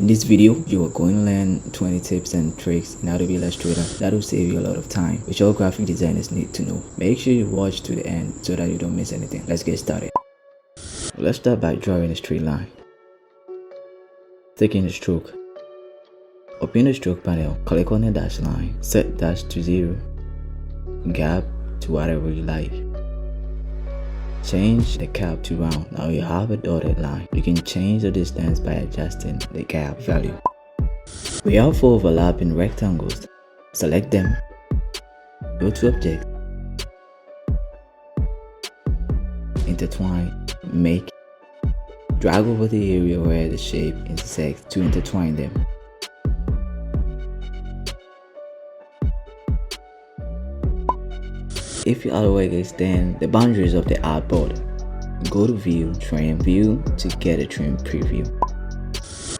In this video, you are going to learn 20 tips and tricks in Adobe Illustrator that will save you a lot of time, which all graphic designers need to know. Make sure you watch to the end so that you don't miss anything. Let's get started. Let's start by drawing a straight line. Taking a stroke. Open the stroke panel, click on the dash line, set dash to 0, gap to whatever you like. Change the cap to round. Now you have a dotted line. You can change the distance by adjusting the gap value. We have 4 overlapping rectangles. Select them. Go to Object. Intertwine. Make. Drag over the area where the shape intersects to intertwine them. If you otherwise extend the boundaries of the artboard, go to View, Trim View to get a trim preview.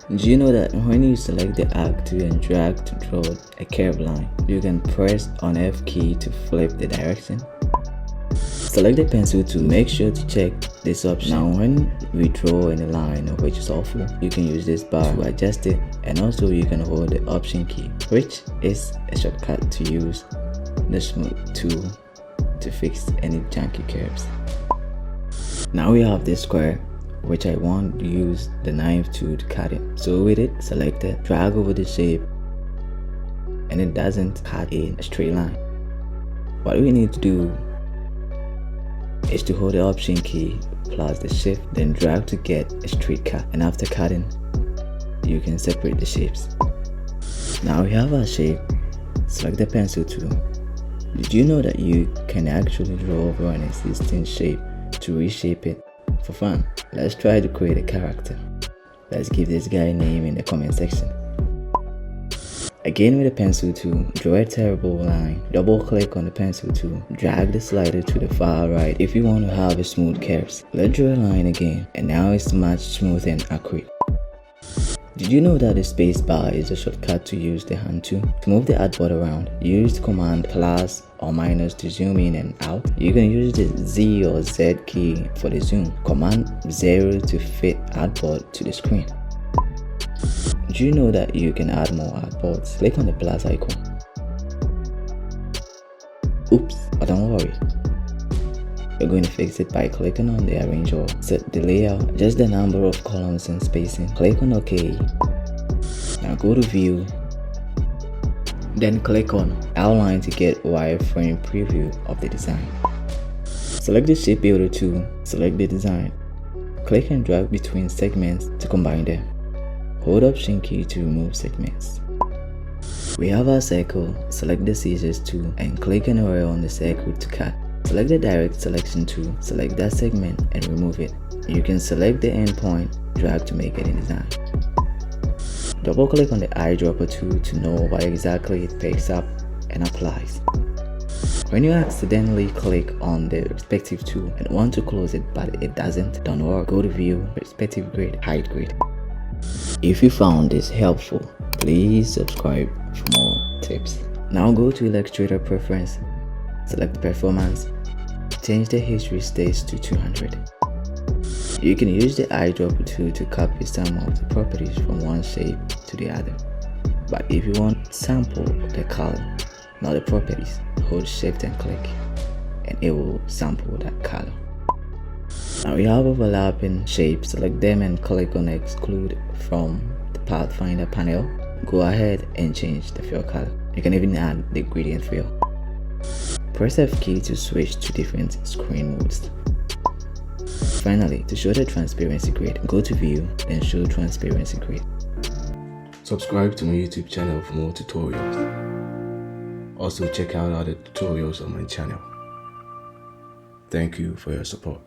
Do you know that when you select the arc tool and drag to draw a curved line, you can press on F key to flip the direction? Select the pencil tool. Make sure to check this option. Now when we draw in a line which is awful, you can use this bar to adjust it, and also you can hold the Option key, which is a shortcut to use the Smooth tool to fix any junky curves. Now we have this square, which I want to use the knife tool to cut it. So with it selected, drag over the shape, and it doesn't cut in a straight line. What we need to do is to hold the Option key plus the shift, then drag to get a straight cut, and after cutting you can separate the shapes. Now we have our shape. Select the pencil tool. Did you know that you can actually draw over an existing shape to reshape it for fun? Let's try to create a character. Let's give this guy a name in the comment section. Again with the pencil tool, draw a terrible line. Double click on the pencil tool, drag the slider to the far right if you want to have a smooth curves. Let's draw a line again, and now it's much smooth and accurate. Did you know that the space bar is a shortcut to use the hand tool? To move the artboard around, use Command plus or minus to zoom in and out. You can use the Z or Z key for the zoom. Command 0 to fit artboard to the screen. Do you know that you can add more artboards? Click on the plus icon. Oops, but don't worry. We're going to fix it by clicking on the arrange or set the layout, adjust the number of columns and spacing. Click on OK. Now go to View, then click on Outline to get wireframe preview of the design. Select the Shape Builder tool, select the design. Click and drag between segments to combine them. Hold Option key to remove segments. We have our circle. Select the Scissors tool and click anywhere on the circle to cut. Select the Direct Selection tool, select that segment and remove it. You can select the endpoint, drag to make it in design. Double click on the eyedropper tool to know what exactly it picks up and applies. When you accidentally click on the perspective tool and want to close it but it doesn't, don't worry, go to View, Perspective Grid, Height Grid. If you found this helpful, please subscribe for more tips. Now go to Illustrator Preference, select Performance, change the history stage to 200. You can use the eyedropper tool to copy some of the properties from one shape to the other. But if you want to sample the color, not the properties, hold Shift and click, and it will sample that color. Now we have overlapping shapes. Select them and click on Exclude from the Pathfinder panel. Go ahead and change the fill color. You can even add the gradient fill. Press F key to switch to different screen modes. Finally, to show the transparency grid, go to View, then show transparency grid. Subscribe to my YouTube channel for more tutorials. Also check out other tutorials on my channel. Thank you for your support.